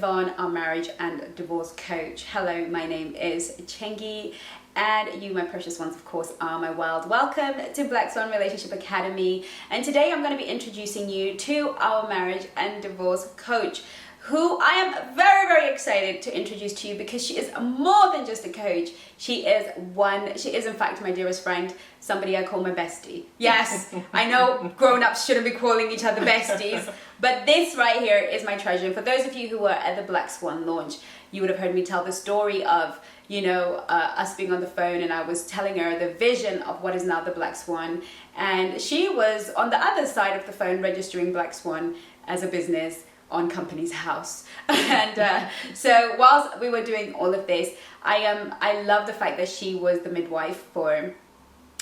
Yvonne, our marriage and divorce coach. Hello, my name is Chengi, and you, my precious ones, of course, are my wild. Welcome to Black Swan Relationship Academy, and today I'm going to be introducing you to our marriage and divorce coach, who I am very, very excited to introduce to you because she is more than just a coach. She is in fact my dearest friend, somebody I call my bestie. Yes, I know grown-ups shouldn't be calling each other besties, but this right here is my treasure. And for those of you who were at the Black Swan launch, you would have heard me tell the story of, us being on the phone, and I was telling her the vision of what is now the Black Swan, and she was on the other side of the phone registering Black Swan as a business on company's house. And so whilst we were doing all of this, I love the fact that she was the midwife for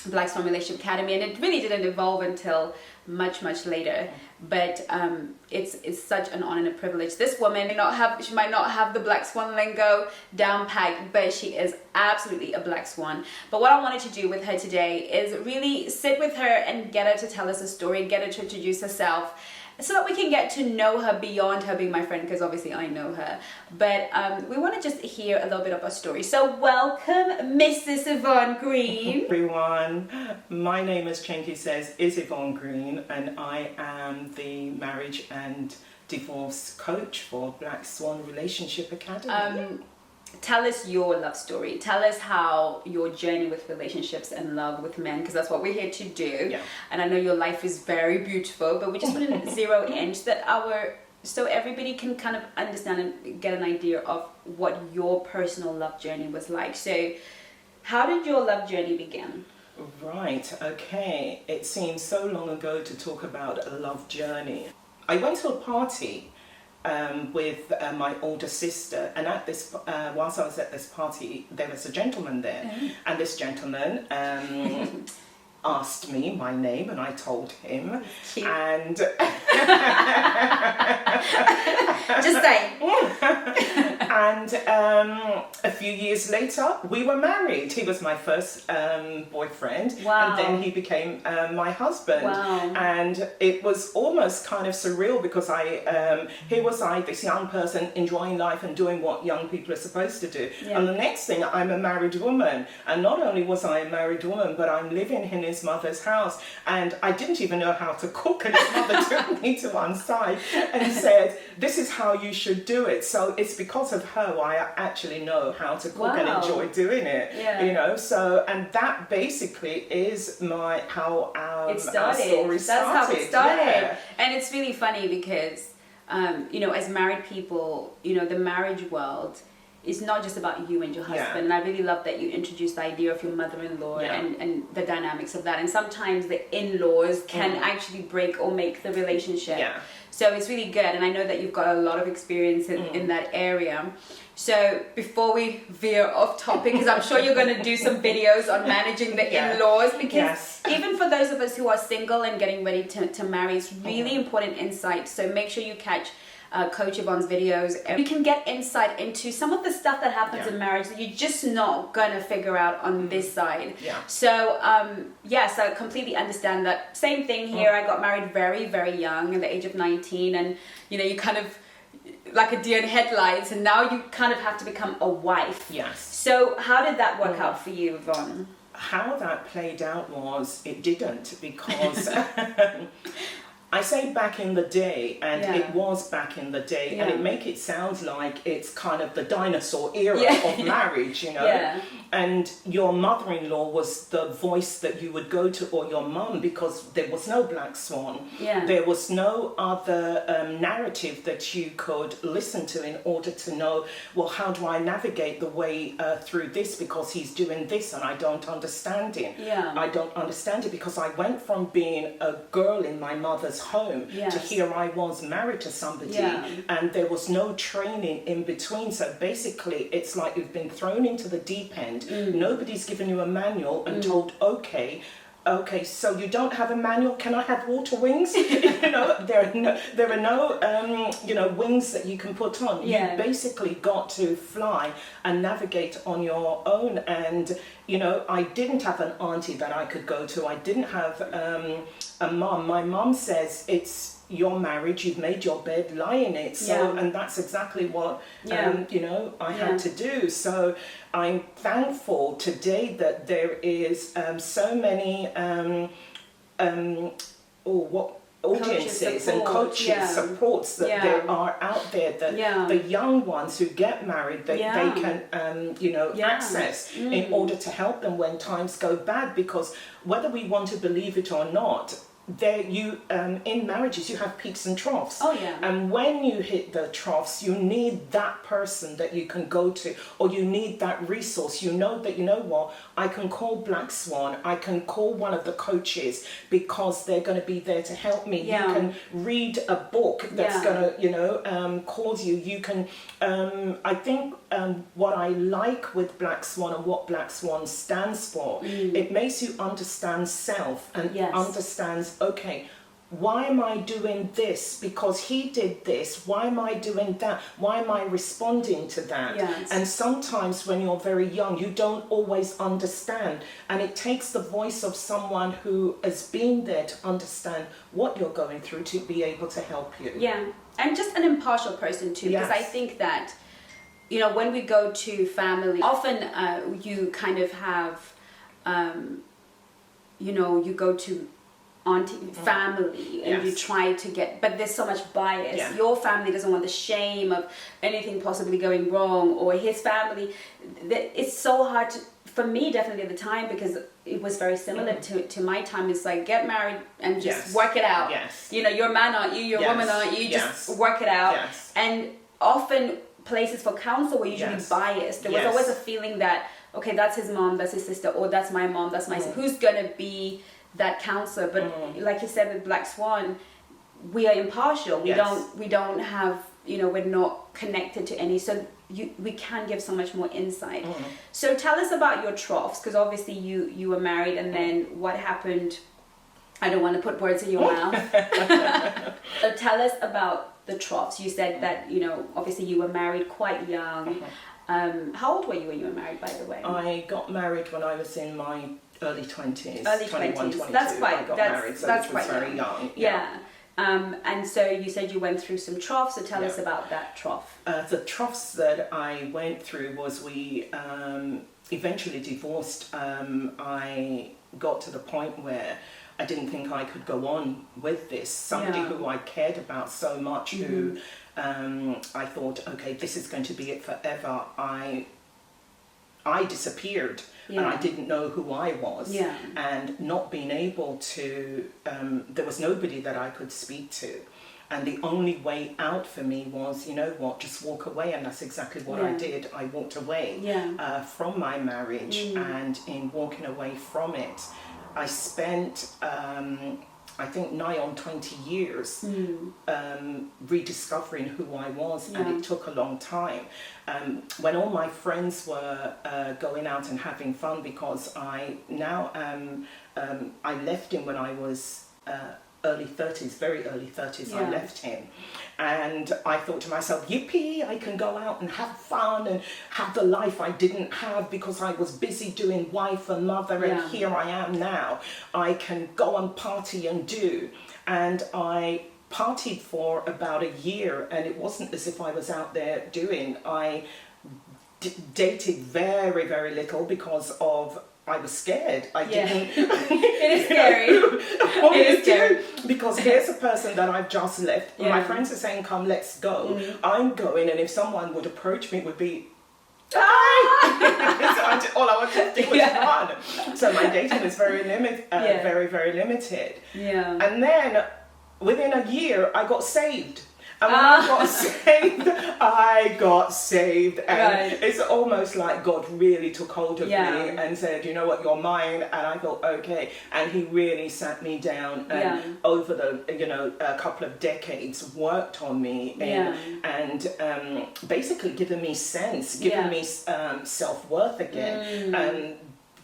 Black Swan Relationship Academy, and it really didn't evolve until much later. But it's such an honor and a privilege. This woman she might not have the Black Swan lingo down packed, but she is absolutely a Black Swan. But what I wanted to do with her today is really sit with her and get her to tell us a story, get her to introduce herself, so that we can get to know her beyond her being my friend, because obviously I know her. But we want to just hear a little bit of her story. So welcome, Mrs. Yvonne Green. Everyone, my name, as Chengi says, is Yvonne Green, and I am the marriage and divorce coach for Black Swan Relationship Academy. Tell us your love story. Tell us how your journey with relationships and love with men, because that's what we're here to do. Yeah. And I know your life is very beautiful, but we just want to zero in so everybody can kind of understand and get an idea of what your personal love journey was like. So how did your love journey begin? Right, okay. It seems so long ago to talk about a love journey. I went to a party with my older sister, and at this whilst I was at this party, there was a gentleman there, and this gentleman asked me my name, and I told him. Cute. And just saying. And a few years later, we were married. He was my first boyfriend. Wow. And then he became my husband. Wow. And it was almost kind of surreal, because here was I, this young person, enjoying life and doing what young people are supposed to do. Yeah. And the next thing, I'm a married woman. And not only was I a married woman, but I'm living in his mother's house. And I didn't even know how to cook. And his mother took me to one side and said, "This is how you should do it." So it's because of her why I actually know how to cook. Wow. And enjoy doing it. Yeah. So, and that basically is how our story started. That's how it started. Yeah. And it's really funny because, as married people, the marriage world is not just about you and your husband. Yeah. And I really love that you introduced the idea of your mother-in-law. Yeah. and the dynamics of that. And sometimes the in-laws can actually break or make the relationship. Yeah. So it's really good. And I know that you've got a lot of experience in that area. So before we veer off topic, because I'm sure you're going to do some videos on managing the in-laws, because even for those of us who are single and getting ready to marry, it's really important insight. So make sure you catch Coach Yvonne's videos. You can get insight into some of the stuff that happens in marriage that you're just not gonna figure out on this side. Yeah. So so I completely understand that. Same thing here. I got married very, very young, at the age of 19, and you kind of like a deer in headlights, and now you kind of have to become a wife. Yes. So how did that work out for you, Yvonne? How that played out was, it didn't, because I say back in the day, and it was back in the day, and it make it sound like it's kind of the dinosaur era of marriage, Yeah. And your mother-in-law was the voice that you would go to, or your mum, because there was no Black Swan. Yeah. There was no other narrative that you could listen to in order to know, well, how do I navigate the way through this, because he's doing this and I don't understand him. Yeah. I don't understand it, because I went from being a girl in my mother's home to here I was married to somebody, and there was no training in between. So basically it's like you've been thrown into the deep end. Nobody's given you a manual and told, okay, so you don't have a manual, can I have water wings? There are no wings that you can put on. You basically got to fly and navigate on your own. And I didn't have an auntie that I could go to. I didn't have a mum. My mum says it's you're married, you've made your bed, lie in it. So, and that's exactly what, you know, I had to do. So I'm thankful today that there is so many, audiences and coaches supports that there are out there, that the young ones who get married, they can you know, access in order to help them when times go bad. Because whether we want to believe it or not, there in marriages you have peaks and troughs. And when you hit the troughs, you need that person that you can go to, or you need that resource. You know that, you know what, I can call Black Swan, I can call one of the coaches, because they're going to be there to help me. You can read a book that's going to, you know, cause you can I think what I like with Black Swan and what Black Swan stands for, it makes you understand self and understands, okay, why am I doing this? Because he did this. Why am I doing that? Why am I responding to that? And sometimes when you're very young, you don't always understand. And it takes the voice of someone who has been there to understand what you're going through to be able to help you. And just an impartial person too, because I think that, you know, when we go to family, often you kind of have, you know, you go to auntie family and you try to get, but there's so much bias. Your family doesn't want the shame of anything possibly going wrong, or his family. It's so hard to, for me, definitely at the time, because it was very similar to my time. It's like, get married and just work it out. You know, you're a man, aren't you? You're a woman, aren't you? Just work it out. And often places for counsel were usually biased. There was always a feeling that, okay, that's his mom, that's his sister, or that's my mom, that's my sister. Who's gonna be that counselor? But like you said with Black Swan, we are impartial. We don't have, you know, we're not connected to any, so we can give so much more insight. So tell us about your troughs, because obviously you were married, and then what happened? I don't want to put words in your mouth. So tell us about the troughs. You said that, you know, obviously you were married quite young. How old were you when you were married, by the way? I got married when I was in my early 20s. Early 21, 20s. 22. That's quite, I got married, so that's which was quite very young. And so you said you went through some troughs, so tell us about that trough. The troughs that I went through was, we eventually divorced. I got to the point where I didn't think I could go on with this. Somebody who I cared about so much, who I thought, okay, this is going to be it forever. I disappeared. And I didn't know who I was, and not being able to, there was nobody that I could speak to, and the only way out for me was, you know what, just walk away. And that's exactly what I did. I walked away from my marriage, and in walking away from it, I spent I think nigh on 20 years rediscovering who I was, and it took a long time. When all my friends were going out and having fun, because I now am, I left him when I was early 30s, very early 30s, I left him. And I thought to myself, yippee, I can go out and have fun and have the life I didn't have because I was busy doing wife and mother, and here I am now. I can go and party and do. And I partied for about a year, and it wasn't as if I was out there doing. I dated very, very little because of, I was scared. I didn't. It is scary. It is scary. Because here's a person that I've just left. My friends are saying, come, let's go. I'm going, and if someone would approach me, it would be, hi! So all I wanted to do was run. So my dating was very limited, very, very limited. And then within a year, I got saved. And when I got saved, and it's almost like God really took hold of me and said, you know what, you're mine. And I thought, okay. And he really sat me down and over the, you know, a couple of decades worked on me and basically given me sense, given me self-worth again. And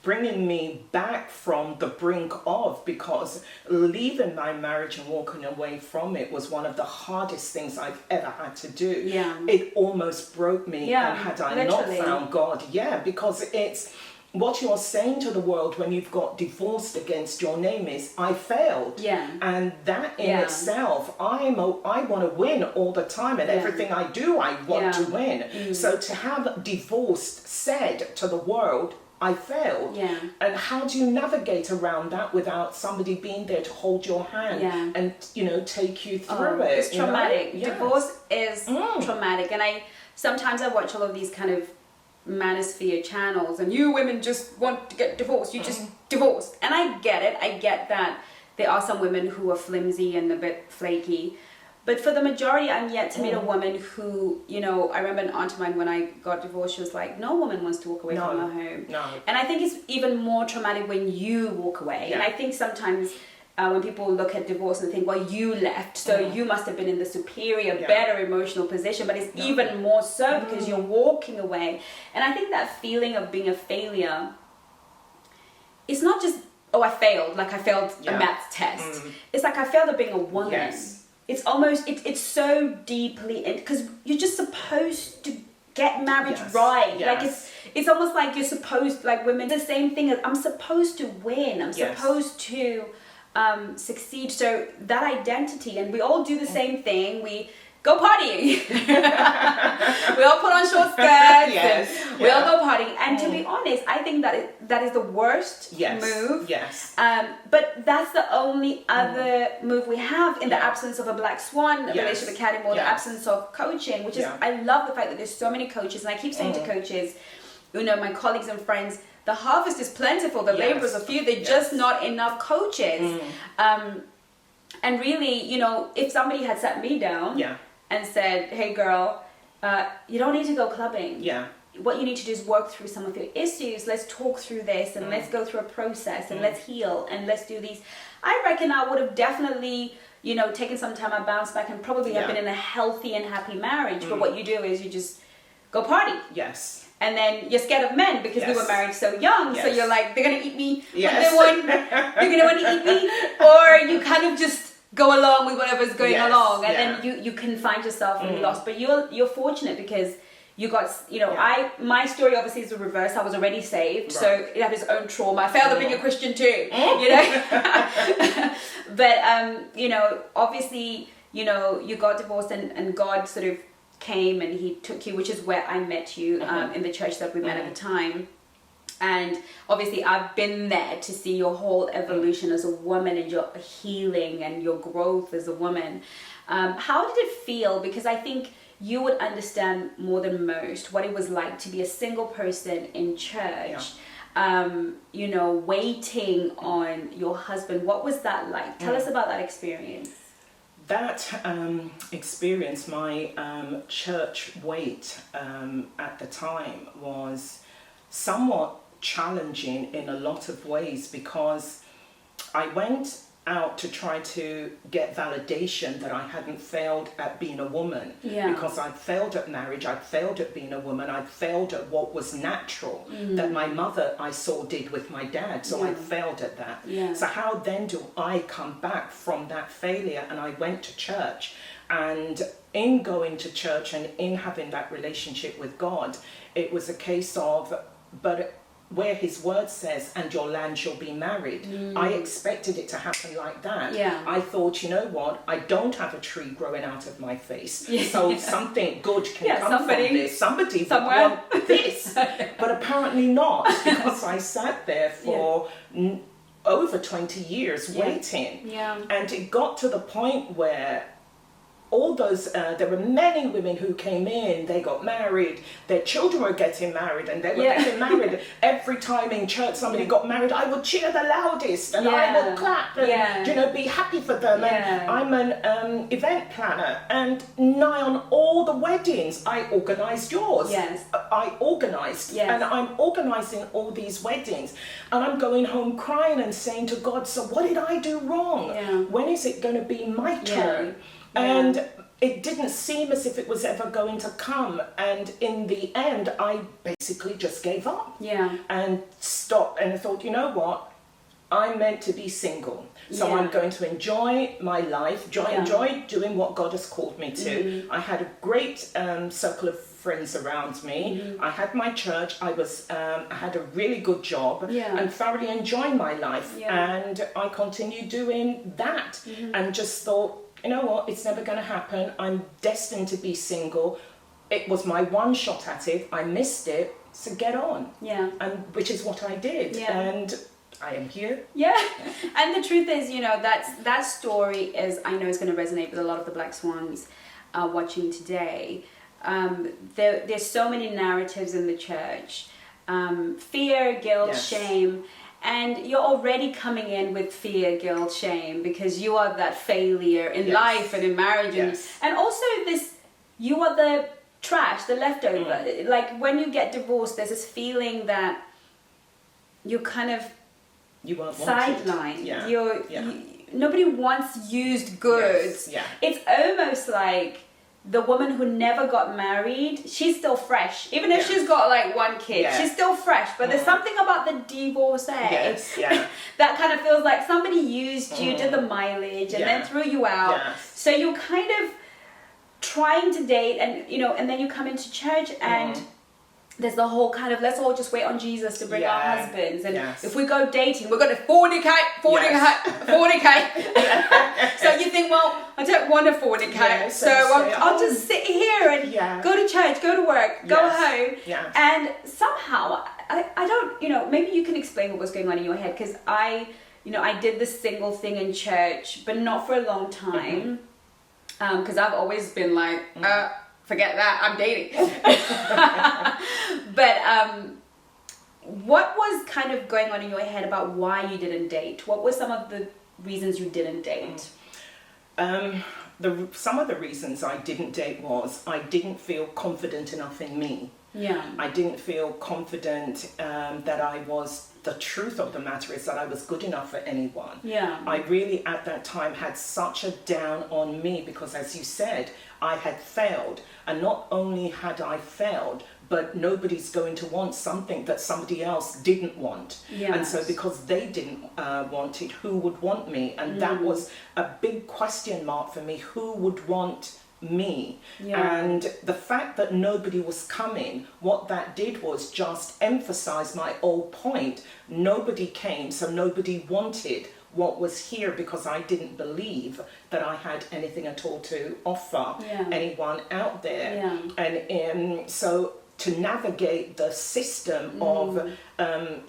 bringing me back from the brink of, because leaving my marriage and walking away from it was one of the hardest things I've ever had to do. It almost broke me, and had I not found God, because it's, what you're saying to the world when you've got divorced against your name is, I failed. Yeah. And that in itself, I want to win all the time, and everything I do, I want to win. So to have divorced said to the world, I failed. Yeah. And how do you navigate around that without somebody being there to hold your hand and, you know, take you through it? It's traumatic. You know? Divorce is traumatic. And sometimes I watch all of these kind of manosphere channels, and you women just want to get divorced. You just divorced. And I get it. I get that there are some women who are flimsy and a bit flaky. But for the majority, I'm yet to meet a woman who, you know, I remember an aunt of mine when I got divorced, she was like, no woman wants to walk away from her home. No. And I think it's even more traumatic when you walk away. And I think sometimes when people look at divorce and think, well, you left, so you must have been in the superior, better emotional position. But it's even more so because you're walking away. And I think that feeling of being a failure, it's not just, oh, I failed, like I failed a maths test. It's like I failed at being a woman. Yes. It's almost, it's so deeply in, because you're just supposed to get married right. Like it's almost like you're supposed, like women, the same thing as I'm supposed to win. I'm supposed to succeed. So that identity, and we all do the same thing. We go partying. We all put on short skirts. We all go partying. And to be honest, I think that is the worst move. Yes. But that's the only other move we have in the absence of a Black Swan Relationship Academy, or the absence of coaching, which is, I love the fact that there's so many coaches. And I keep saying to coaches, you know, my colleagues and friends, the harvest is plentiful, the laborers are few, they're just not enough coaches. And really, you know, if somebody had sat me down and said, hey girl, you don't need to go clubbing. What you need to do is work through some of your issues. Let's talk through this, and let's go through a process, and let's heal, and let's do these. I reckon I would have definitely, you know, taken some time, I bounced back, and probably have been in a healthy and happy marriage. But what you do is you just go party. And then you're scared of men because we were married so young. So you're like, they're going to eat me. They're going to want to eat me. Or you kind of just go along with whatever's going along. And then you can find yourself really lost. But you're fortunate because you got, you know, my story obviously is the reverse. I was already saved. So it had its own trauma. I failed at being a Christian too, you know. But, you know, obviously, you know, you got divorced and God sort of came and he took you, which is where I met you in the church that we met at the time. And obviously I've been there to see your whole evolution as a woman and your healing and your growth as a woman. How did it feel? Because I think you would understand more than most what it was like to be a single person in church, you know, waiting on your husband. What was that like? Tell us about that experience. That experience, my church wait at the time was somewhat challenging in a lot of ways, because I went out to try to get validation that I hadn't failed at being a woman, because I'd failed at marriage, I'd failed at being a woman, I'd failed at what was natural that my mother I saw did with my dad, so I failed at that. So how then do I come back from that failure? And I went to church, and in going to church and in having that relationship with God, it was a case of, but where his word says, and your land shall be married, I expected it to happen like that. I thought, you know what, I don't have a tree growing out of my face, so something good can come from this. Somebody somewhere would want this. But apparently not, because I sat there for over 20 years waiting. And it got to the point where all those, there were many women who came in, they got married, their children were getting married, and they were getting married. Every time in church somebody got married, I would cheer the loudest, and I would clap, and you know, be happy for them. And I'm an event planner, and nigh on all the weddings, I organised yours. I organised, and I'm organising all these weddings, and I'm going home crying and saying to God, so what did I do wrong? When is it going to be my turn? And it didn't seem as if it was ever going to come. And in the end, I basically just gave up. And stopped. And I thought, you know what? I'm meant to be single. So I'm going to enjoy my life, enjoy doing what God has called me to. I had a great circle of friends around me. I had my church. I had a really good job and thoroughly enjoyed my life. And I continued doing that and just thought, you know what, it's never going to happen. I'm destined to be single. It was my one shot at it. I missed it. So get on. Yeah. And which is what I did. Yeah. And I am here. Yeah. And the truth is, you know, that story is, I know, is going to resonate with a lot of the Black Swans watching today. There's so many narratives in the church. Fear, guilt, shame. And you're already coming in with fear, guilt, shame, because you are that failure in life and in marriage. And also you are the trash, the leftover. Like when you get divorced, there's this feeling that you're kind of sidelined. Nobody wants used goods. It's almost like the woman who never got married, she's still fresh. Even if she's got like one kid, she's still fresh. But there's something about the divorcee that kind of feels like somebody used you, did the mileage, and then threw you out. So you're kind of trying to date, and you know, and then you come into church and there's the whole kind of, let's all just wait on Jesus to bring our husbands, and if we go dating, we're going to 40k. So you think, well, I don't want a 40k, so I'll just sit here and go to church, go to work, go home, and somehow I don't, you know, maybe you can explain what was going on in your head, because I did this single thing in church, but not for a long time, because I've always been like, forget that, I'm dating. But what was kind of going on in your head about why you didn't date? What were some of the reasons you didn't date? Some of the reasons I didn't date was I didn't feel confident enough in me. I didn't feel confident that I was, the truth of the matter is that I was good enough for anyone. I really at that time had such a down on me, because as you said, I had failed, and not only had I failed, but nobody's going to want something that somebody else didn't want. And so because they didn't want it, who would want me? And that was a big question mark for me. Who would want me? And the fact that nobody was coming, what that did was just emphasize my old point. Nobody came, so nobody wanted what was here, because I didn't believe that I had anything at all to offer anyone out there. And so to navigate the system of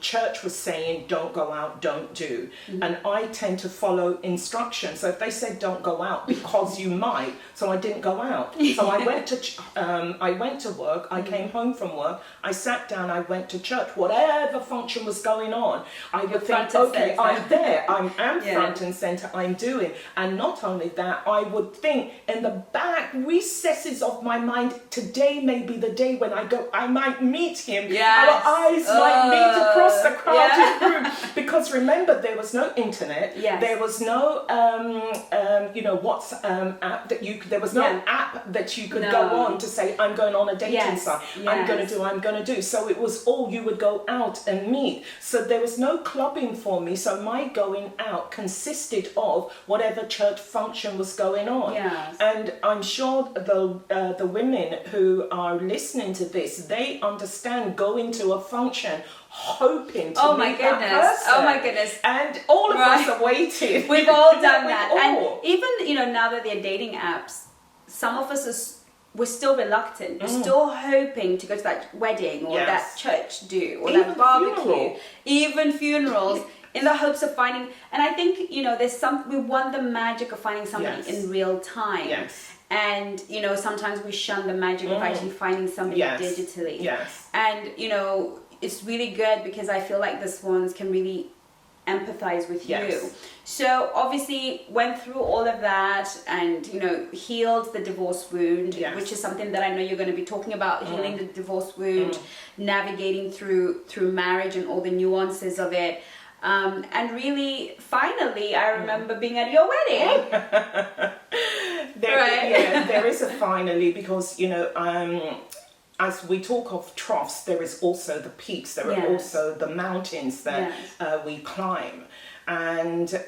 church was saying, don't go out, don't do. And I tend to follow instructions. So if they said don't go out, because you might, so I didn't go out. So I went to work, I came home from work, I sat down, I went to church, whatever function was going on, I would think, okay, I'm there, I am front and center, I'm doing. And not only that, I would think in the back recesses of my mind, today may be the day when I might meet him. Our eyes might meet across the crowded room. Because remember, there was no internet. There was no, app that there was no app that you could go on to say, I'm going on a dating site. I'm going to do. So it was all, you would go out and meet. So there was no clubbing for me. So my going out consisted of whatever church function was going on. And I'm sure the women who are listening to this, they understand going to a function hoping to meet that person. Oh my goodness. And all of us are waiting. We've all done that. And even, now that they're dating apps, some of us we're still reluctant. We're still hoping to go to that wedding or that church do or even that barbecue. Even funerals. In the hopes of finding, and I think, we want the magic of finding somebody in real time. And, sometimes we shun the magic of actually finding somebody digitally. And, it's really good because I feel like the Swans can really empathize with you. So obviously went through all of that and, healed the divorce wound, which is something that I know you're going to be talking about, healing the divorce wound, navigating through marriage and all the nuances of it. And really, finally, I remember being at your wedding. There is a finally, because, as we talk of troughs, there is also the peaks, there are also the mountains that we climb. And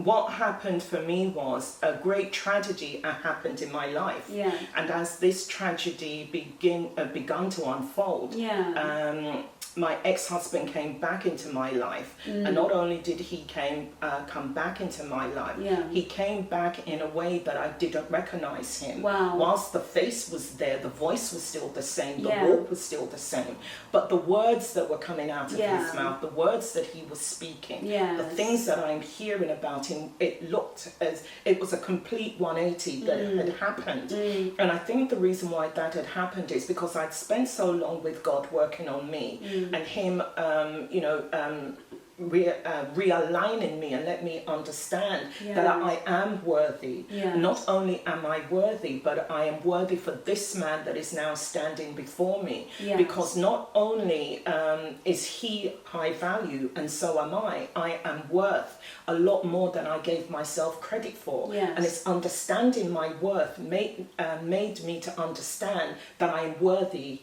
what happened for me was a great tragedy happened in my life. Yeah. And as this tragedy begun to unfold, my ex-husband came back into my life, and not only did he come back into my life, he came back in a way that I didn't recognize him. Wow. Whilst the face was there, the voice was still the same, the walk was still the same, but the words that were coming out of his mouth, the words that he was speaking, the things that I'm hearing about him, it looked as it was a complete 180 that had happened. And I think the reason why that had happened is because I'd spent so long with God working on me, and him, realigning me and let me understand that I am worthy. Not only am I worthy, but I am worthy for this man that is now standing before me. Because not only is he high value, and so am I am worth a lot more than I gave myself credit for. And it's understanding my worth made me to understand that I am worthy,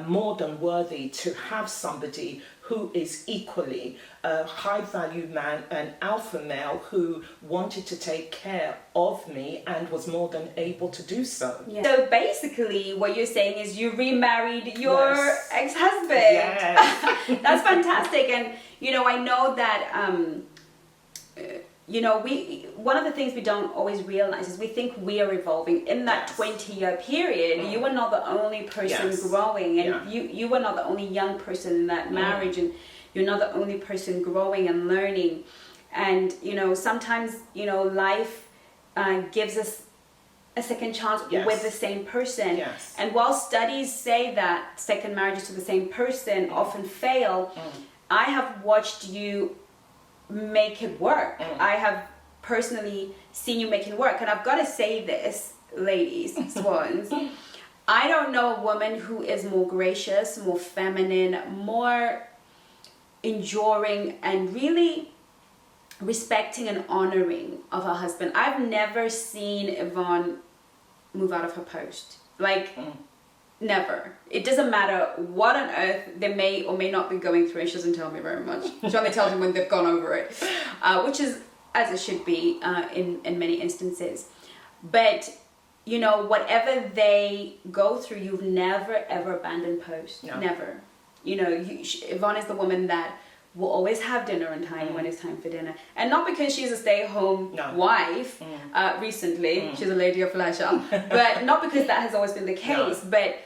more than worthy, to have somebody who is equally a high value man, an alpha male who wanted to take care of me and was more than able to do so. So basically what you're saying is you remarried your ex-husband. That's fantastic. And I know that one of the things we don't always realize is we think we are evolving. In that 20-year period, you were not the only person growing, and you were not the only young person in that marriage, and you're not the only person growing and learning. And sometimes life gives us a second chance with the same person. And while studies say that second marriages to the same person often fail, I have watched you make it work. I have personally seen you making work, and I've got to say this, ladies, swans, I don't know a woman who is more gracious, more feminine, more enduring, and really respecting and honoring of her husband. I've never seen Yvonne move out of her post. Never. It doesn't matter what on earth they may or may not be going through, and she doesn't tell me very much. She only tells me when they've gone over it, which is as it should be in many instances. But whatever they go through, you've never ever abandoned post. Never. Yvonne is the woman that will always have dinner on time when it's time for dinner, and not because she's a stay-at-home wife. Recently, she's a lady of leisure, but not because that has always been the case. But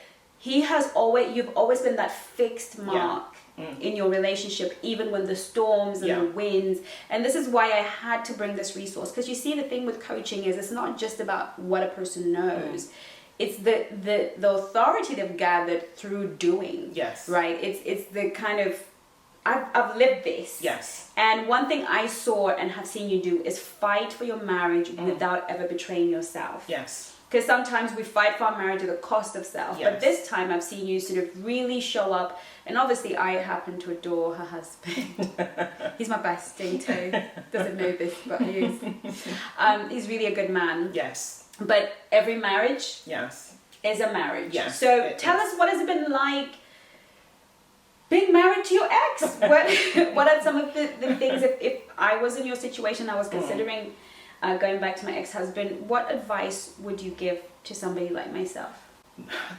you've always been that fixed mark in your relationship, even when the storms and the winds. And this is why I had to bring this resource, because you see, the thing with coaching is it's not just about what a person knows. It's the authority they've gathered through doing. Right. It's the kind of, I've lived this. And one thing I saw and have seen you do is fight for your marriage without ever betraying yourself. Because sometimes we fight for our marriage at the cost of self. But this time I've seen you sort of really show up. And obviously I happen to adore her husband. He's my bestie too. Doesn't know this, but he is. He's really a good man. But every marriage is a marriage. So tell us, what has it been like being married to your ex? What are some of the things, if I was in your situation, I was considering going back to my ex-husband, what advice would you give to somebody like myself?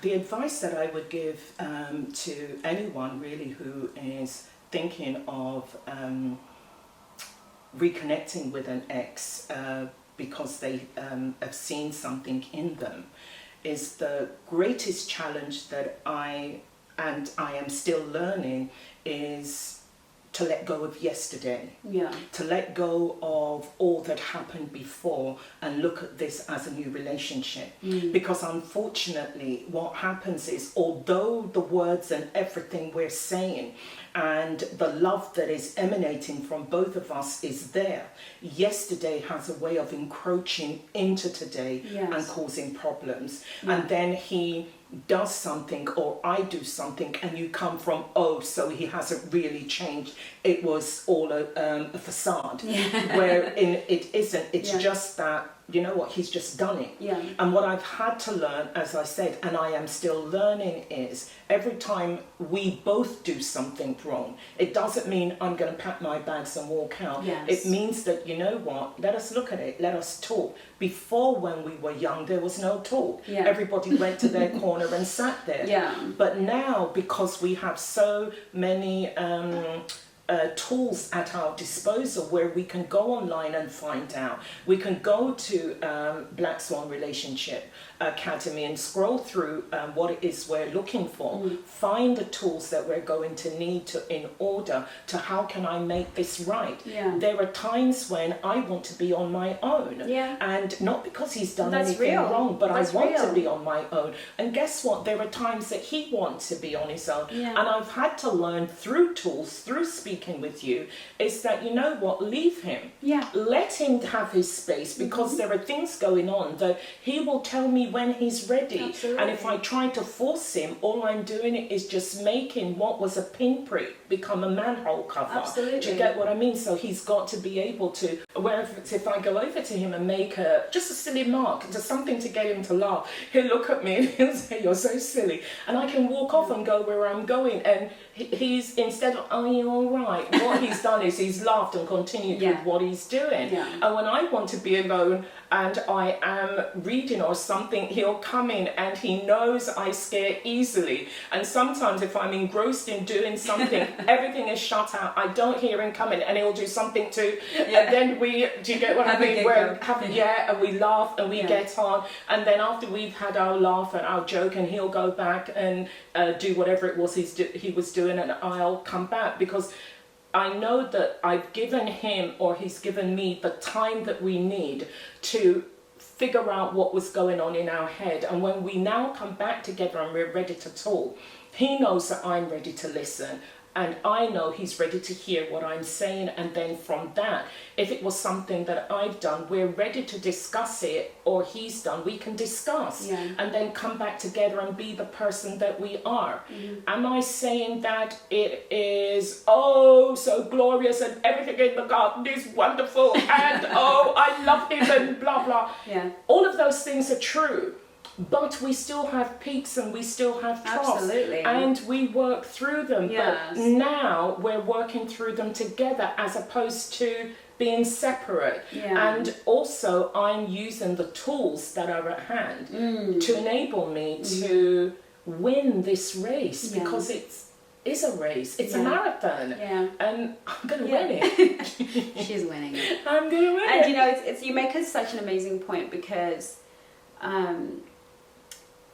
The advice that I would give to anyone really who is thinking of reconnecting with an ex because they have seen something in them is the greatest challenge that I am still learning is to let go of yesterday, to let go of all that happened before and look at this as a new relationship. Because unfortunately what happens is, although the words and everything we're saying and the love that is emanating from both of us is there, yesterday has a way of encroaching into today and causing problems. And then he does something or I do something and you come from, oh, so he hasn't really changed, it was all a facade. Wherein it isn't. It's just that you know what, he's just done it. Yeah. And what I've had to learn, as I said, and I am still learning, is every time we both do something wrong, it doesn't mean I'm going to pack my bags and walk out. Yes. It means that, you know what, let us look at it, let us talk. Before, when we were young, there was no talk. Yeah. Everybody went to their corner and sat there. Yeah. But now, because we have so many tools at our disposal where we can go online and find out. We can go to Black Swan Relationship Academy and scroll through what it is we're looking for, find the tools that we're going to need to in order to how can I make this right. Yeah. There are times when I want to be on my own, yeah. and not because he's done That's anything real. wrong, but That's I want real. to be on my own. And guess what? There are times that he wants to be on his own, Yeah. and I've had to learn through tools, through speaking with you, is that, you know what, leave him. Yeah. Let him have his space, because there are things going on that he will tell me when he's ready. Absolutely. And if I try to force him, all I'm doing is just making what was a pinprick become a manhole cover. Absolutely. Do you get what I mean? So he's got to be able to, if I go over to him and make just a silly mark, just something to get him to laugh, he'll look at me and he'll say, "You're so silly." And I can walk off and go where I'm going. And he's, instead of, "Are you all right?" what he's done is he's laughed and continued Yeah. with what he's doing. Yeah. And when I want to be alone and I am reading or something, he'll come in, and he knows I scare easily. And sometimes if I'm engrossed in doing something, everything is shut out. I don't hear him coming, and he'll do something too. Yeah. And then do you get what I mean? And we laugh and we get on. And then after we've had our laugh and our joke, and he'll go back and do whatever it was he was doing, and I'll come back, because I know that I've given him, or he's given me, the time that we need to figure out what was going on in our head. And when we now come back together and we're ready to talk, he knows that I'm ready to listen. And I know he's ready to hear what I'm saying. And then from that, if it was something that I've done, we're ready to discuss it, or he's done, we can discuss. Yeah. And then come back together and be the person that we are. Am I saying that it is, oh, so glorious and everything in the garden is wonderful and oh, I love him and blah, blah. Yeah. All of those things are true. But we still have peaks and we still have troughs. Absolutely. And we work through them. Yes. But now we're working through them together, as opposed to being separate. Yeah. And also I'm using the tools that are at hand to enable me to win this race, because it's a race. It's a marathon. Yeah. And I'm going to win it. She's winning it. I'm going to win it. And you know, it's you make such an amazing point, because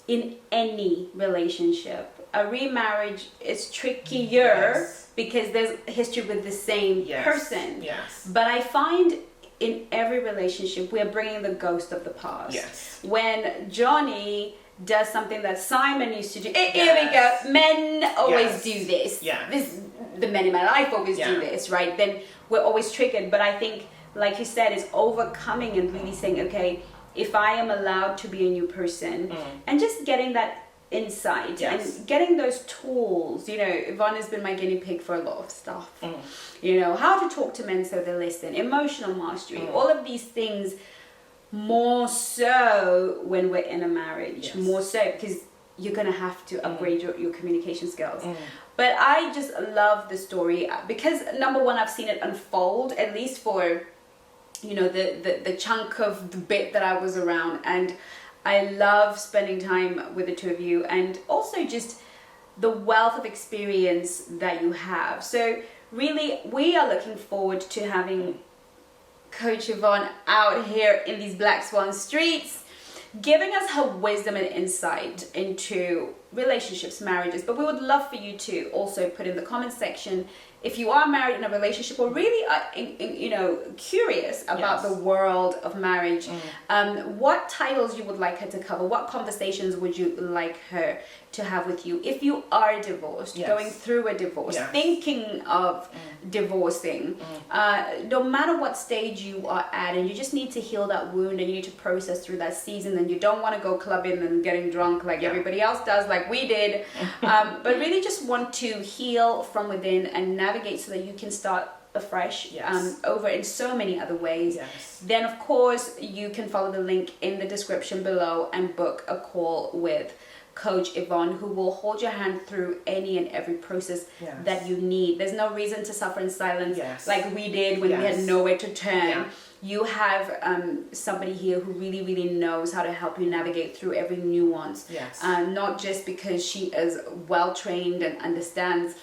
in any relationship, a remarriage is trickier because there's history with the same person. Yes. But I find in every relationship, we're bringing the ghost of the past. Yes. When Johnny does something that Simon used to do, here we go, men always do this. The men in my life always do this, right? Then we're always triggered. But I think, like you said, it's overcoming and really saying, okay, if I am allowed to be a new person, and just getting that insight and getting those tools. You know, Yvonne has been my guinea pig for a lot of stuff. You know, how to talk to men so they listen, emotional mastery, all of these things, more so when we're in a marriage, more so because you're going to have to upgrade your communication skills. But I just love the story because, number one, I've seen it unfold, at least for, you know, the chunk of the bit that I was around. And I love spending time with the two of you, and also just the wealth of experience that you have. So really, we are looking forward to having Coach Yvonne out here in these Black Swan streets, giving us her wisdom and insight into relationships, marriages. But we would love for you to also put in the comment section if you are married in a relationship, or really you know, curious about the world of marriage, what titles you would like her to cover, what conversations would you like her to have with you if you are divorced, going through a divorce, thinking of divorcing, no matter what stage you are at, and you just need to heal that wound and you need to process through that season, and you don't want to go clubbing and getting drunk like everybody else does, like we did, but really just want to heal from within and navigate so that you can start afresh, Yes. over in so many other ways, Yes. then of course you can follow the link in the description below and book a call with Coach Yvonne, who will hold your hand through any and every process Yes. that you need. There's no reason to suffer in silence Yes. like we did when we had Yes. nowhere to turn. Yeah. You have somebody here who really, really knows how to help you navigate through every nuance. Yes. Not just because she is well trained and understands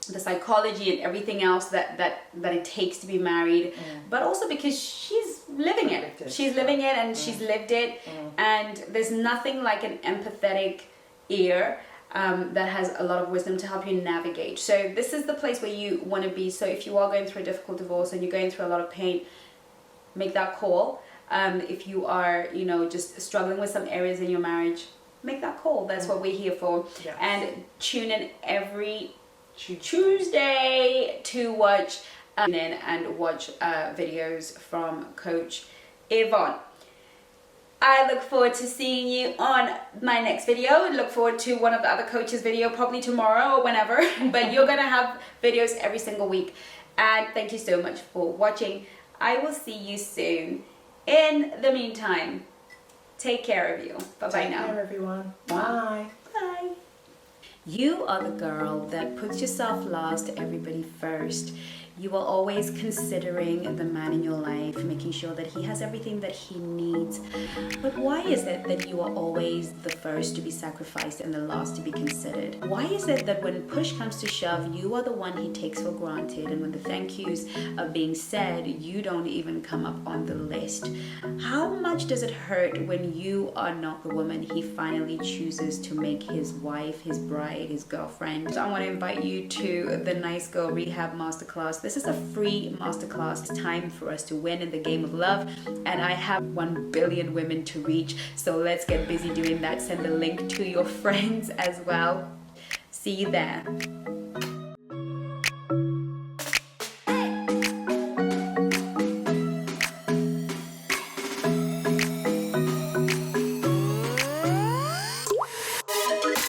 the psychology and everything else that it takes to be married, but also because she's living it. She's living it and she's lived it. And there's nothing like an empathetic ear that has a lot of wisdom to help you navigate. So this is the place where you want to be. So if you are going through a difficult divorce and you're going through a lot of pain, make that call. If you are, you know, just struggling with some areas in your marriage, make that call. That's what we're here for. Yes. And tune in every Tuesday to watch videos from Coach Yvonne. I look forward to seeing you on my next video. Look forward to one of the other coaches' video, probably tomorrow or whenever. But you're gonna have videos every single week. And thank you so much for watching. I will see you soon. In the meantime, take care of you. Bye-bye now. Take care, everyone. Bye. Bye. You are the girl that puts yourself last, everybody first. You are always considering the man in your life, making sure that he has everything that he needs. But why is it that you are always the first to be sacrificed and the last to be considered? Why is it that when push comes to shove, you are the one he takes for granted, and when the thank yous are being said, you don't even come up on the list? How much does it hurt when you are not the woman he finally chooses to make his wife, his bride, his girlfriend? So I want to invite you to the Nice Girl Rehab Masterclass. This is a free masterclass. It's time for us to win in the game of love, and I have 1 billion women to reach, so let's get busy doing that. Send the link to your friends as well. See you there.